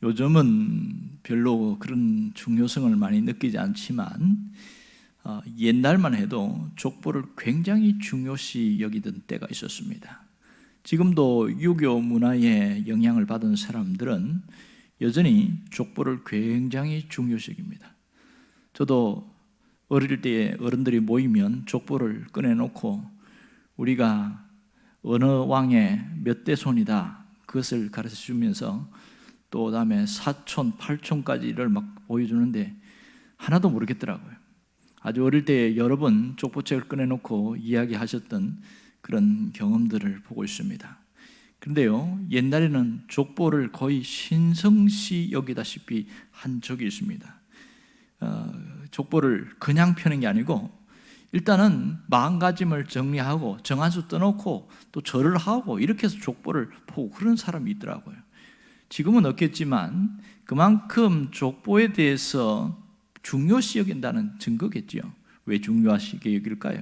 요즘은 별로 그런 중요성을 많이 느끼지 않지만 옛날만 해도 족보를 굉장히 중요시 여기던 때가 있었습니다. 지금도 유교 문화에 영향을 받은 사람들은 여전히 족보를 굉장히 중요시 여깁니다. 저도 어릴 때 어른들이 모이면 족보를 꺼내놓고 우리가 어느 왕의 몇 대 손이다 그것을 가르쳐 주면서 또 다음에 사촌, 팔촌까지를 막 보여주는데 하나도 모르겠더라고요. 아주 어릴 때 여러 번 족보책을 꺼내놓고 이야기하셨던 그런 경험들을 보고 있습니다. 그런데요, 옛날에는 족보를 거의 신성시 여기다시피 한 적이 있습니다. 족보를 그냥 펴는 게 아니고 일단은 마음가짐을 정리하고 정한수 떠놓고 또 절을 하고 이렇게 해서 족보를 보고 그런 사람이 있더라고요. 지금은 없겠지만 그만큼 족보에 대해서 중요시 여긴다는 증거겠죠. 왜 중요하시게 여길까요?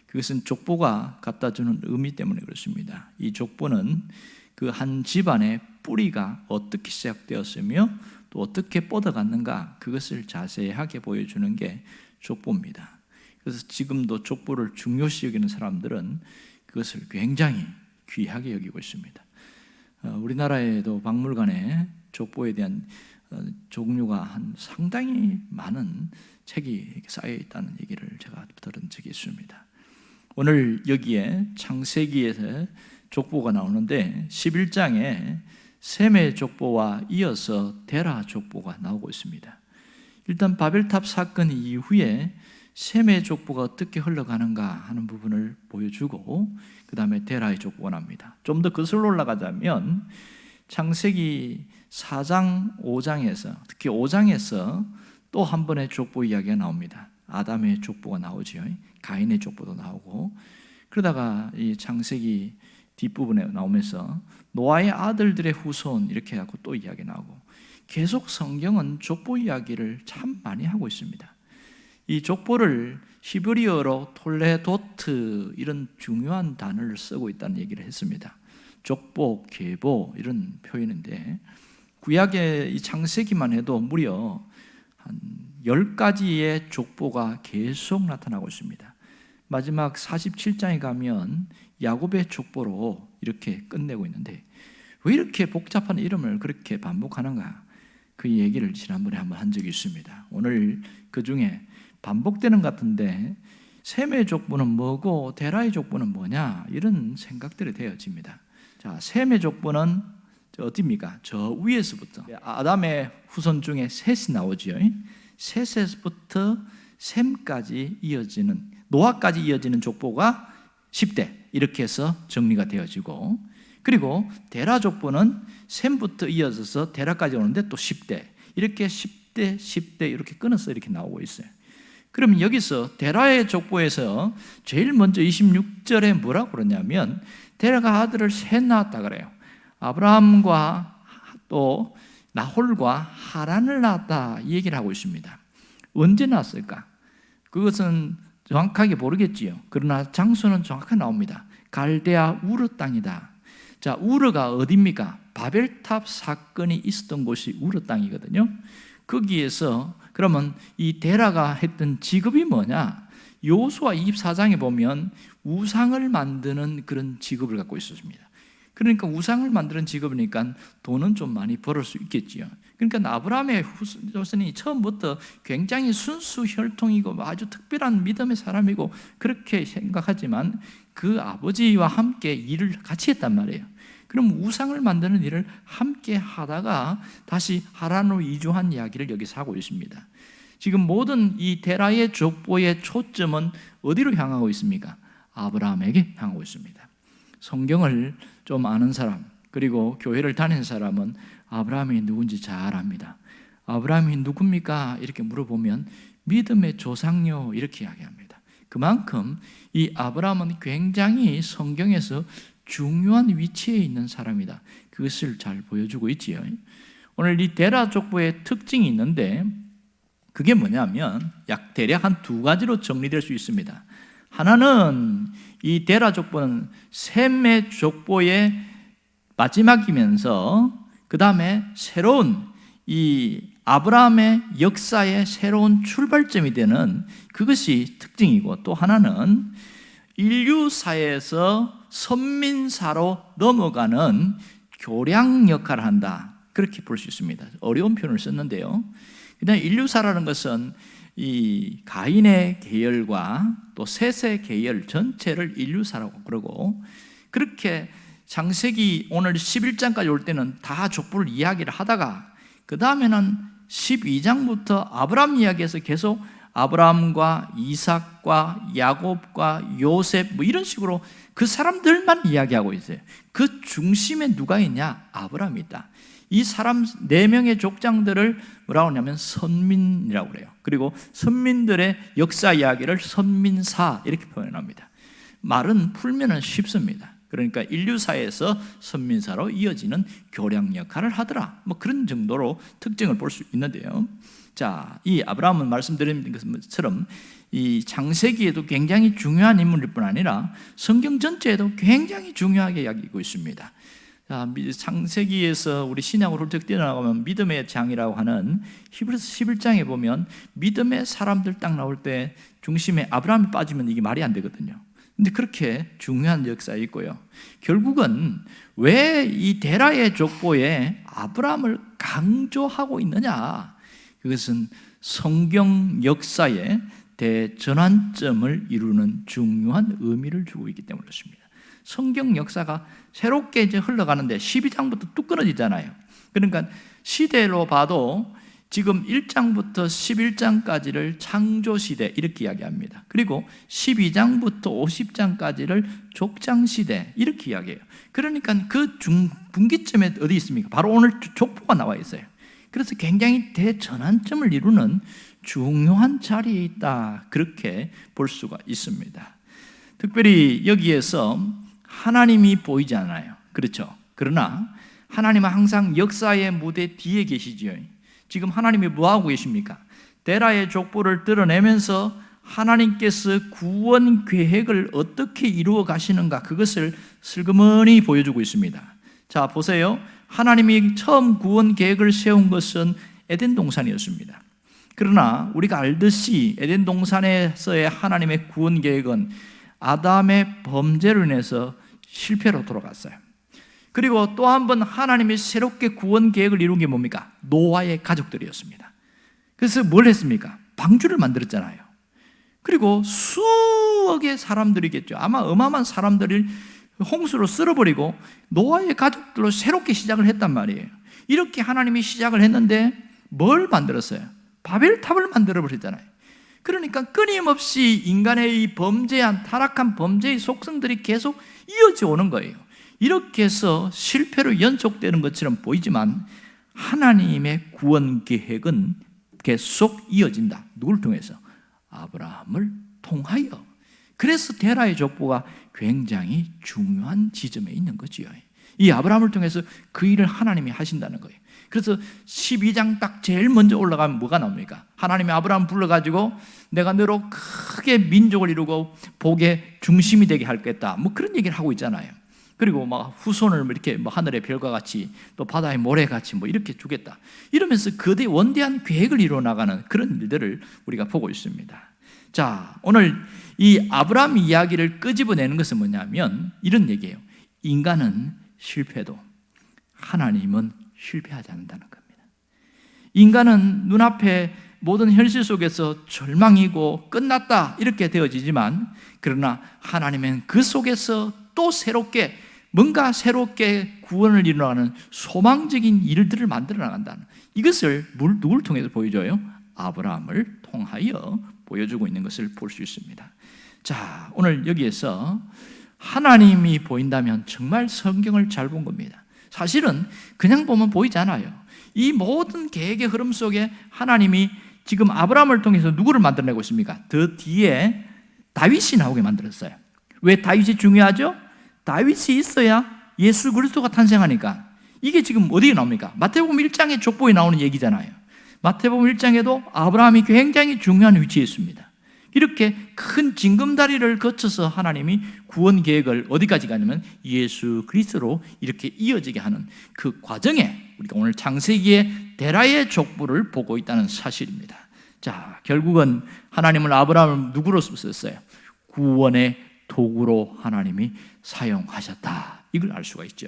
그것은 족보가 갖다 주는 의미 때문에 그렇습니다. 이 족보는 그 한 집안의 뿌리가 어떻게 시작되었으며 또 어떻게 뻗어갔는가 그것을 자세하게 보여주는 게 족보입니다. 그래서 지금도 족보를 중요시 여기는 사람들은 그것을 굉장히 귀하게 여기고 있습니다. 우리나라에도 박물관에 족보에 대한 종류가 한 상당히 많은 책이 쌓여 있다는 얘기를 제가 들은 적이 있습니다. 오늘 여기에 창세기에서 족보가 나오는데 11장에 셈의 족보와 이어서 데라 족보가 나오고 있습니다. 일단 바벨탑 사건 이후에 셈의 족보가 어떻게 흘러가는가 하는 부분을 보여주고 그 다음에 데라의 족보가 납니다. 좀 더 거슬러 올라가자면 창세기 4장, 5장에서 특히 5장에서 또 한 번의 족보 이야기가 나옵니다. 아담의 족보가 나오죠. 가인의 족보도 나오고 그러다가 이 창세기 뒷부분에 나오면서 노아의 아들들의 후손 이렇게 해갖고 또 이야기 나오고 계속 성경은 족보 이야기를 참 많이 하고 있습니다. 이 족보를 히브리어로 톨레도트 이런 중요한 단어를 쓰고 있다는 얘기를 했습니다. 족보, 계보 이런 표현인데 구약의 이 창세기만 해도 무려 한 10가지의 족보가 계속 나타나고 있습니다. 마지막 47장에 가면 야곱의 족보로 이렇게 끝내고 있는데 왜 이렇게 복잡한 이름을 그렇게 반복하는가? 그 얘기를 지난번에 한번 한 적이 있습니다. 오늘 그 중에 반복되는 것 같은데 셈의 족보는 뭐고 데라의 족보는 뭐냐 이런 생각들이 되어집니다. 자, 셈의 족보는 어디입니까? 저 위에서부터 아담의 후손 중에 셋이 나오죠. 셋에서부터 셈까지 이어지는 노아까지 이어지는 족보가 10대 이렇게 해서 정리가 되어지고 그리고 데라 족보는 셈부터 이어져서 데라까지 오는데 또 10대 이렇게 10대 10대 이렇게 끊어서 이렇게 나오고 있어요. 그러면 여기서 데라의 족보에서 제일 먼저 26절에 뭐라고 그러냐면 데라가 아들을 셋 낳았다 그래요. 아브라함과 또 나홀과 하란을 낳았다 이 얘기를 하고 있습니다. 언제 낳았을까? 그것은 정확하게 모르겠지요. 그러나 장소는 정확하게 나옵니다. 갈대아 우르 땅이다. 자, 우르가 어디입니까? 바벨탑 사건이 있었던 곳이 우르 땅이거든요. 거기에서 그러면 이 데라가 했던 직업이 뭐냐? 여호수아 24장에 보면 우상을 만드는 그런 직업을 갖고 있었습니다. 그러니까 우상을 만드는 직업이니까 돈은 좀 많이 벌을 수 있겠지요. 그러니까 아브라함의 후손이 처음부터 굉장히 순수 혈통이고 아주 특별한 믿음의 사람이고 그렇게 생각하지만 그 아버지와 함께 일을 같이 했단 말이에요. 그럼 우상을 만드는 일을 함께 하다가 다시 하란으로 이주한 이야기를 여기서 하고 있습니다. 지금 모든 이 데라의 족보의 초점은 어디로 향하고 있습니까? 아브라함에게 향하고 있습니다. 성경을 좀 아는 사람 그리고 교회를 다니는 사람은 아브라함이 누군지 잘 압니다. 아브라함이 누굽니까? 이렇게 물어보면 믿음의 조상요 이렇게 이야기합니다. 그만큼 이 아브라함은 굉장히 성경에서 중요한 위치에 있는 사람이다. 그것을 잘 보여주고 있지요. 오늘 이 데라 족보의 특징이 있는데 그게 뭐냐면 대략 한 두 가지로 정리될 수 있습니다. 하나는 이 데라 족보는 셈의 족보의 마지막이면서 그 다음에 새로운 이 아브라함의 역사의 새로운 출발점이 되는 그것이 특징이고, 또 하나는 인류사에서 선민사로 넘어가는 교량 역할을 한다, 그렇게 볼 수 있습니다. 어려운 표현을 썼는데요. 일단 인류사라는 것은 이 가인의 계열과 또 셋의 계열 전체를 인류사라고 그러고, 그렇게 창세기 오늘 11장까지 올 때는 다 족보를 이야기를 하다가 그 다음에는 12장부터 아브라함 이야기에서 계속 아브라함과 이삭과 야곱과 요셉 뭐 이런 식으로 그 사람들만 이야기하고 있어요. 그 중심에 누가 있냐? 아브라함이 있다. 이 사람 4명의 족장들을 뭐라고 하냐면 선민이라고 그래요. 그리고 선민들의 역사 이야기를 선민사 이렇게 표현합니다. 말은 풀면은 쉽습니다. 그러니까 인류사에서 선민사로 이어지는 교량 역할을 하더라, 뭐 그런 정도로 특징을 볼 수 있는데요. 자, 이 아브라함은 말씀드린 것처럼 이 창세기에도 굉장히 중요한 인물일 뿐 아니라 성경 전체에도 굉장히 중요하게 여기고 있습니다. 자, 창세기에서 우리 신약으로 훌쩍 뛰어나가면 믿음의 장이라고 하는 히브리서 11장에 보면 믿음의 사람들 딱 나올 때 중심에 아브라함이 빠지면 이게 말이 안 되거든요. 근데 그렇게 중요한 역사에 있고요. 결국은 왜 이 데라의 족보에 아브라함을 강조하고 있느냐? 그것은 성경 역사의 대전환점을 이루는 중요한 의미를 주고 있기 때문에 그렇습니다. 성경 역사가 새롭게 이제 흘러가는데 12장부터 뚝 끊어지잖아요. 그러니까 시대로 봐도 지금 1장부터 11장까지를 창조시대 이렇게 이야기합니다. 그리고 12장부터 50장까지를 족장시대 이렇게 이야기해요. 그러니까 그 분기점에 어디 있습니까? 바로 오늘 족보가 나와 있어요. 그래서 굉장히 대전환점을 이루는 중요한 자리에 있다, 그렇게 볼 수가 있습니다. 특별히 여기에서 하나님이 보이지 않아요. 그렇죠? 그러나 하나님은 항상 역사의 무대 뒤에 계시지요. 지금 하나님이 뭐하고 계십니까? 데라의 족보를 드러내면서 하나님께서 구원 계획을 어떻게 이루어 가시는가, 그것을 슬그머니 보여주고 있습니다. 자, 보세요. 하나님이 처음 구원 계획을 세운 것은 에덴 동산이었습니다. 그러나 우리가 알듯이 에덴 동산에서의 하나님의 구원 계획은 아담의 범죄로 인해서 실패로 돌아갔어요. 그리고 또 한 번 하나님이 새롭게 구원 계획을 이룬 게 뭡니까? 노아의 가족들이었습니다. 그래서 뭘 했습니까? 방주를 만들었잖아요. 그리고 수억의 사람들이겠죠. 아마 어마어마한 사람들을 홍수로 쓸어버리고 노아의 가족들로 새롭게 시작을 했단 말이에요. 이렇게 하나님이 시작을 했는데 뭘 만들었어요? 바벨탑을 만들어버렸잖아요. 그러니까 끊임없이 인간의 이 범죄한 타락한 범죄의 속성들이 계속 이어져 오는 거예요. 이렇게 해서 실패로 연속되는 것처럼 보이지만 하나님의 구원 계획은 계속 이어진다. 누굴 통해서? 아브라함을 통하여. 그래서 데라의 족보가 굉장히 중요한 지점에 있는 거지요. 이 아브라함을 통해서 그 일을 하나님이 하신다는 거예요. 그래서 12장 딱 제일 먼저 올라가면 뭐가 나옵니까? 하나님이 아브라함 불러가지고 내가 너로 크게 민족을 이루고 복의 중심이 되게 하겠다, 뭐 그런 얘기를 하고 있잖아요. 그리고 막 후손을 이렇게 뭐 하늘의 별과 같이 또 바다의 모래 같이 뭐 이렇게 주겠다, 이러면서 거대 원대한 계획을 이루어 나가는 그런 일들을 우리가 보고 있습니다. 자, 오늘 이 아브라함 이야기를 끄집어내는 것은 뭐냐면 이런 얘기예요. 인간은 실패도 하나님은 실패하지 않는다는 겁니다. 인간은 눈앞에 모든 현실 속에서 절망이고 끝났다 이렇게 되어지지만, 그러나 하나님은 그 속에서 또 새롭게 뭔가 새롭게 구원을 이루어가는 소망적인 일들을 만들어 나간다는, 이것을 누굴 통해서 보여줘요? 아브라함을 통하여 보여주고 있는 것을 볼 수 있습니다. 자, 오늘 여기에서 하나님이 보인다면 정말 성경을 잘 본 겁니다. 사실은 그냥 보면 보이지 않아요. 이 모든 계획의 흐름 속에 하나님이 지금 아브라함을 통해서 누구를 만들어내고 있습니까? 더 뒤에 다윗이 나오게 만들었어요. 왜 다윗이 중요하죠? 다윗이 있어야 예수 그리스도가 탄생하니까. 이게 지금 어디에 나옵니까? 마태복음 1장에 족보에 나오는 얘기잖아요. 마태복음 1장에도 아브라함이 굉장히 중요한 위치에 있습니다. 이렇게 큰 징검다리를 거쳐서 하나님이 구원 계획을 어디까지 가냐면 예수 그리스도로 이렇게 이어지게 하는 그 과정에 우리가 오늘 창세기의 데라의 족보를 보고 있다는 사실입니다. 자, 결국은 하나님은 아브라함을 누구로 썼어요? 구원의 도구로 하나님이 사용하셨다. 이걸 알 수가 있죠.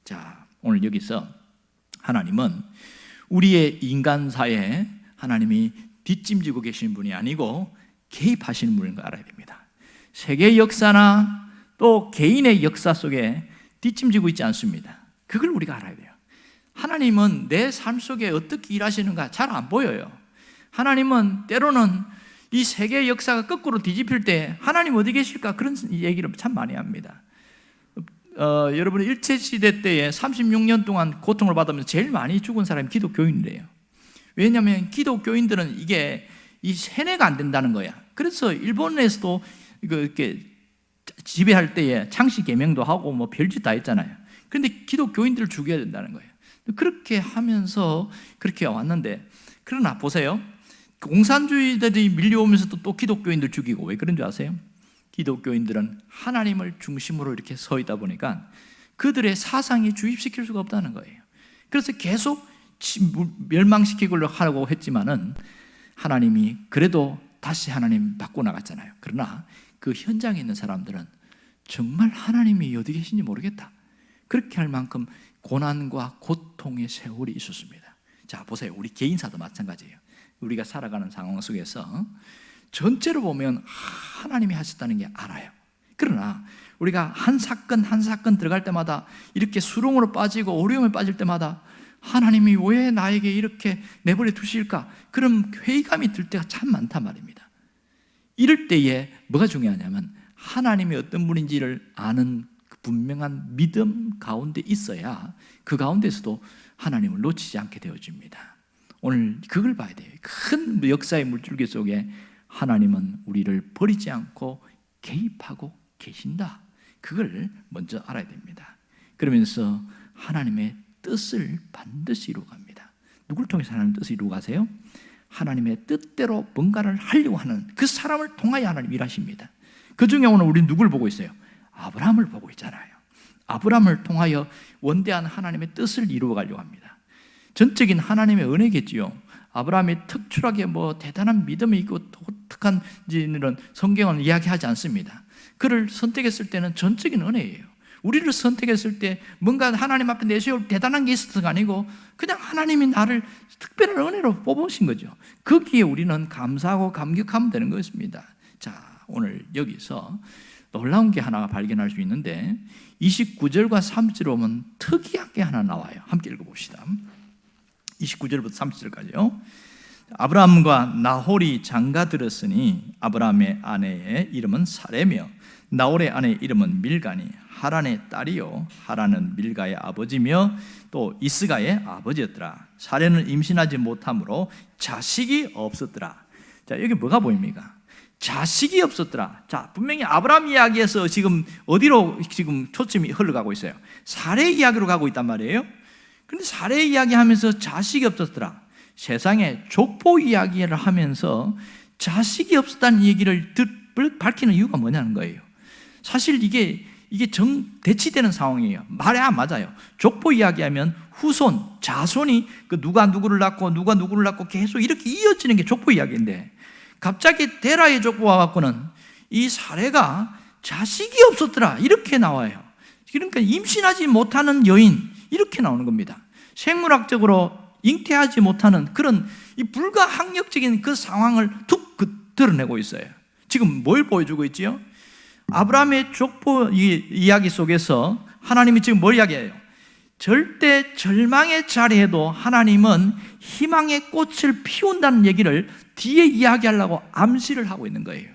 자, 오늘 여기서 하나님은 우리의 인간사에 하나님이 뒷짐지고 계시는 분이 아니고 개입하시는 분인 걸 알아야 됩니다. 세계 역사나 또 개인의 역사 속에 뒷짐지고 있지 않습니다. 그걸 우리가 알아야 돼요. 하나님은 내 삶 속에 어떻게 일하시는가 잘 안 보여요. 하나님은 때로는 이 세계 역사가 거꾸로 뒤집힐 때 하나님 어디 계실까 그런 얘기를 참 많이 합니다. 여러분 일제시대 때에 36년 동안 고통을 받으면서 제일 많이 죽은 사람이 기독교인이래요. 왜냐하면 기독교인들은 이게 이 세뇌가 안 된다는 거야. 그래서 일본에서도 이렇게 지배할 때에 창씨 개명도 하고 뭐 별짓 다 했잖아요. 그런데 기독교인들을 죽여야 된다는 거예요. 그렇게 하면서 그렇게 왔는데, 그러나 보세요. 공산주의들이 밀려오면서도 또 기독교인들 죽이고. 왜 그런 줄 아세요? 기독교인들은 하나님을 중심으로 이렇게 서 있다 보니까 그들의 사상이 주입시킬 수가 없다는 거예요. 그래서 계속 멸망시키려고 하려고 했지만은 하나님이 그래도 다시 하나님 바꿔나갔잖아요. 그러나 그 현장에 있는 사람들은 정말 하나님이 어디 계신지 모르겠다. 그렇게 할 만큼 고난과 고통의 세월이 있었습니다. 자, 보세요. 우리 개인사도 마찬가지예요. 우리가 살아가는 상황 속에서 전체로 보면 하나님이 하셨다는 게 알아요. 그러나 우리가 한 사건 한 사건 들어갈 때마다 이렇게 수렁으로 빠지고 어려움에 빠질 때마다 하나님이 왜 나에게 이렇게 내버려 두실까? 그런 회의감이 들 때가 참 많단 말입니다. 이럴 때에 뭐가 중요하냐면 하나님이 어떤 분인지를 아는 분명한 믿음 가운데 있어야 그 가운데서도 하나님을 놓치지 않게 되어집니다. 오늘 그걸 봐야 돼요. 큰 역사의 물줄기 속에 하나님은 우리를 버리지 않고 개입하고 계신다. 그걸 먼저 알아야 됩니다. 그러면서 하나님의 뜻을 반드시 이루어갑니다. 누구를 통해서 하나님의 뜻을 이루어가세요? 하나님의 뜻대로 뭔가를 하려고 하는 그 사람을 통하여 하나님 일하십니다. 그 중에 오늘 우리는 누구를 보고 있어요? 아브라함을 보고 있잖아요. 아브라함을 통하여 원대한 하나님의 뜻을 이루어가려고 합니다. 전적인 하나님의 은혜겠지요. 아브라함이 특출하게 뭐 대단한 믿음이 있고 독특한지는 성경은 이야기하지 않습니다. 그를 선택했을 때는 전적인 은혜예요. 우리를 선택했을 때 뭔가 하나님 앞에 내세울 대단한 게 있어서가 아니고 그냥 하나님이 나를 특별한 은혜로 뽑으신 거죠. 거기에 우리는 감사하고 감격하면 되는 것입니다. 자, 오늘 여기서 놀라운 게 하나 발견할 수 있는데 29절과 30절 보면 특이한 게 하나 나와요. 함께 읽어봅시다. 29절부터 30절까지요. 아브라함과 나홀이 장가들었으니 아브라함의 아내의 이름은 사레며 나홀의 아내의 이름은 밀가니 하란의 딸이요 하란은 밀가의 아버지며 또 이스가의 아버지였더라. 사레는 임신하지 못하므로 자식이 없었더라. 자, 여기 뭐가 보입니까? 자식이 없었더라. 자, 분명히 아브라함 이야기에서 지금 어디로 지금 초점이 흘러가고 있어요? 사레 이야기로 가고 있단 말이에요. 그런데 사레 이야기하면서 자식이 없었더라. 세상에 족보 이야기를 하면서 자식이 없었다는 얘기를 밝히는 이유가 뭐냐는 거예요. 사실 이게 대치되는 상황이에요. 말이 안 맞아요. 족보 이야기하면 후손, 자손이 그 누가 누구를 낳고 누가 누구를 낳고 계속 이렇게 이어지는 게 족보 이야기인데 갑자기 데라의 족보와 갖고는 이 사례가 자식이 없었더라 이렇게 나와요. 그러니까 임신하지 못하는 여인 이렇게 나오는 겁니다. 생물학적으로 잉태하지 못하는 그런 이 불가항력적인 그 상황을 툭 드러내고 있어요. 지금 뭘 보여주고 있지요? 아브라함의 족보 이야기 속에서 하나님이 지금 뭘 이야기해요? 절대 절망의 자리에도 하나님은 희망의 꽃을 피운다는 얘기를 뒤에 이야기하려고 암시를 하고 있는 거예요.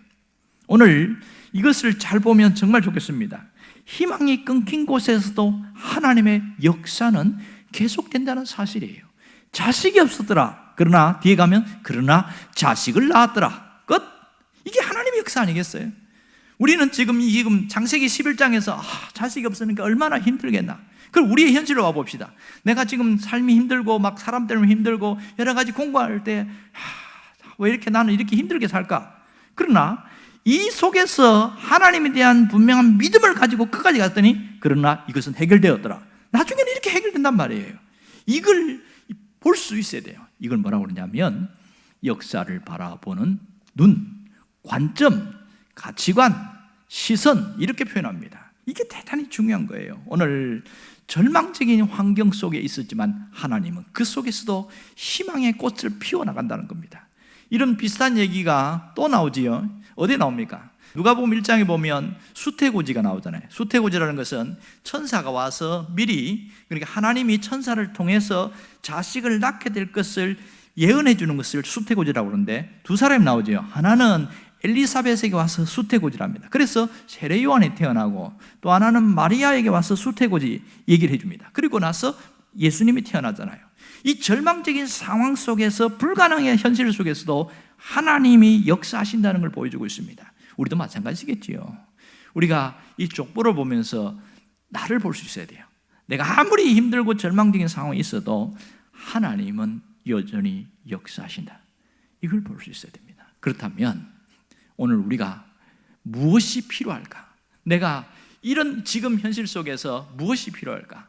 오늘 이것을 잘 보면 정말 좋겠습니다. 희망이 끊긴 곳에서도 하나님의 역사는 계속된다는 사실이에요. 자식이 없었더라. 그러나 뒤에 가면 그러나 자식을 낳았더라. 끝. 이게 하나님의 역사 아니겠어요? 우리는 지금 창세기 11장에서 자식이 없으니까 얼마나 힘들겠나. 그럼 우리의 현실로 와봅시다. 내가 지금 삶이 힘들고 막 사람 때문에 힘들고 여러 가지 공부할 때 왜 이렇게 나는 이렇게 힘들게 살까? 그러나 이 속에서 하나님에 대한 분명한 믿음을 가지고 끝까지 갔더니 그러나 이것은 해결되었더라. 나중에는 이렇게 해결된단 말이에요. 이걸 볼 수 있어야 돼요. 이걸 뭐라고 그러냐면 역사를 바라보는 눈, 관점, 가치관, 시선 이렇게 표현합니다. 이게 대단히 중요한 거예요. 오늘 절망적인 환경 속에 있었지만 하나님은 그 속에서도 희망의 꽃을 피워나간다는 겁니다. 이런 비슷한 얘기가 또 나오지요. 어디에 나옵니까? 누가복음 1장에 보면 수태고지가 나오잖아요. 수태고지라는 것은 천사가 와서 미리, 그러니까 하나님이 천사를 통해서 자식을 낳게 될 것을 예언해 주는 것을 수태고지라고 그러는데 두 사람이 나오죠. 하나는 엘리사벳에게 와서 수태고지랍니다. 그래서 세례 요한이 태어나고 또 하나는 마리아에게 와서 수태고지 얘기를 해줍니다. 그리고 나서 예수님이 태어나잖아요. 이 절망적인 상황 속에서 불가능의 현실 속에서도 하나님이 역사하신다는 걸 보여주고 있습니다. 우리도 마찬가지겠지요. 우리가 이 족보를 보면서 나를 볼 수 있어야 돼요. 내가 아무리 힘들고 절망적인 상황이 있어도 하나님은 여전히 역사하신다. 이걸 볼 수 있어야 됩니다. 그렇다면 오늘 우리가 무엇이 필요할까? 내가 이런 지금 현실 속에서 무엇이 필요할까?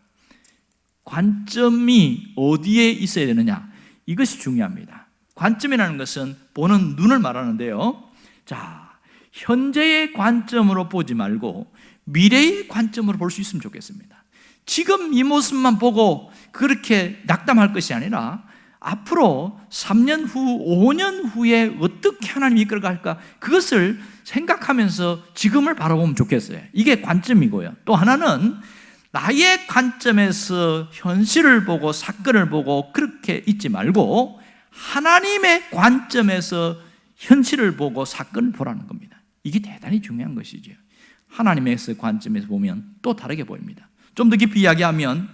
관점이 어디에 있어야 되느냐? 이것이 중요합니다. 관점이라는 것은 보는 눈을 말하는데요. 자, 현재의 관점으로 보지 말고 미래의 관점으로 볼 수 있으면 좋겠습니다. 지금 이 모습만 보고 그렇게 낙담할 것이 아니라 앞으로 3년 후, 5년 후에 어떻게 하나님이 이끌어갈까? 그것을 생각하면서 지금을 바라보면 좋겠어요. 이게 관점이고요. 또 하나는 나의 관점에서 현실을 보고 사건을 보고 그렇게 있지 말고 하나님의 관점에서 현실을 보고 사건을 보라는 겁니다. 이게 대단히 중요한 것이죠. 하나님의 관점에서 보면 또 다르게 보입니다. 좀 더 깊이 이야기하면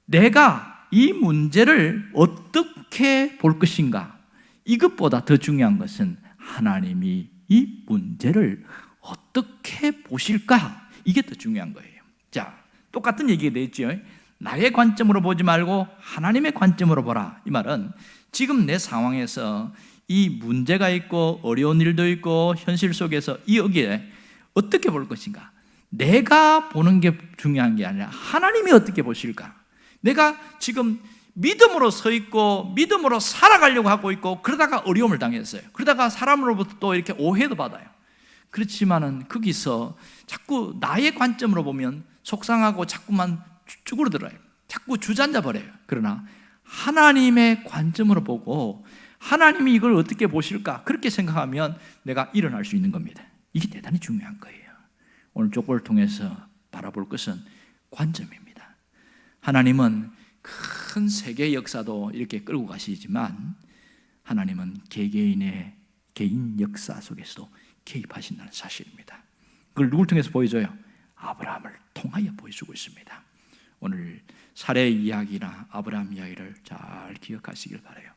내가 이 문제를 어떻게 볼 것인가, 이것보다 더 중요한 것은 하나님이 이 문제를 어떻게 보실까, 이게 더 중요한 거예요. 자, 똑같은 얘기가 되겠죠. 나의 관점으로 보지 말고 하나님의 관점으로 보라. 이 말은 지금 내 상황에서 이 문제가 있고 어려운 일도 있고 현실 속에서 여기에 어떻게 볼 것인가, 내가 보는 게 중요한 게 아니라 하나님이 어떻게 보실까. 내가 지금 믿음으로 서 있고 믿음으로 살아가려고 하고 있고 그러다가 어려움을 당했어요. 그러다가 사람으로부터 또 이렇게 오해도 받아요. 그렇지만은 거기서 자꾸 나의 관점으로 보면 속상하고 자꾸만 쭈그러들어요. 자꾸 주저앉아 버려요. 그러나 하나님의 관점으로 보고 하나님이 이걸 어떻게 보실까, 그렇게 생각하면 내가 일어날 수 있는 겁니다. 이게 대단히 중요한 거예요. 오늘 족보를 통해서 바라볼 것은 관점입니다. 하나님은 큰 세계 역사도 이렇게 끌고 가시지만 하나님은 개개인의 개인 역사 속에서도 개입하신다는 사실입니다. 그걸 누굴 통해서 보여줘요? 아브라함을 통하여 보여주고 있습니다. 오늘 사례 이야기나 아브라함 이야기를 잘 기억하시길 바라요.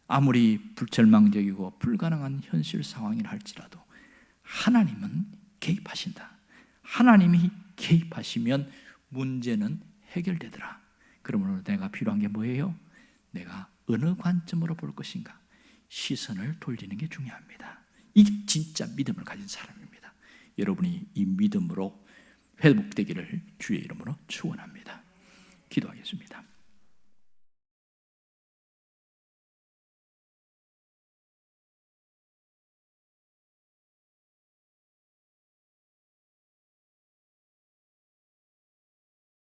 아무리 불절망적이고 불가능한 현실 상황이라 할지라도 하나님은 개입하신다. 하나님이 개입하시면 문제는 해결되더라. 그러므로 내가 필요한 게 뭐예요? 내가 어느 관점으로 볼 것인가, 시선을 돌리는 게 중요합니다. 이게 진짜 믿음을 가진 사람입니다. 여러분이 이 믿음으로 회복되기를 주의 이름으로 축원합니다. 기도하겠습니다.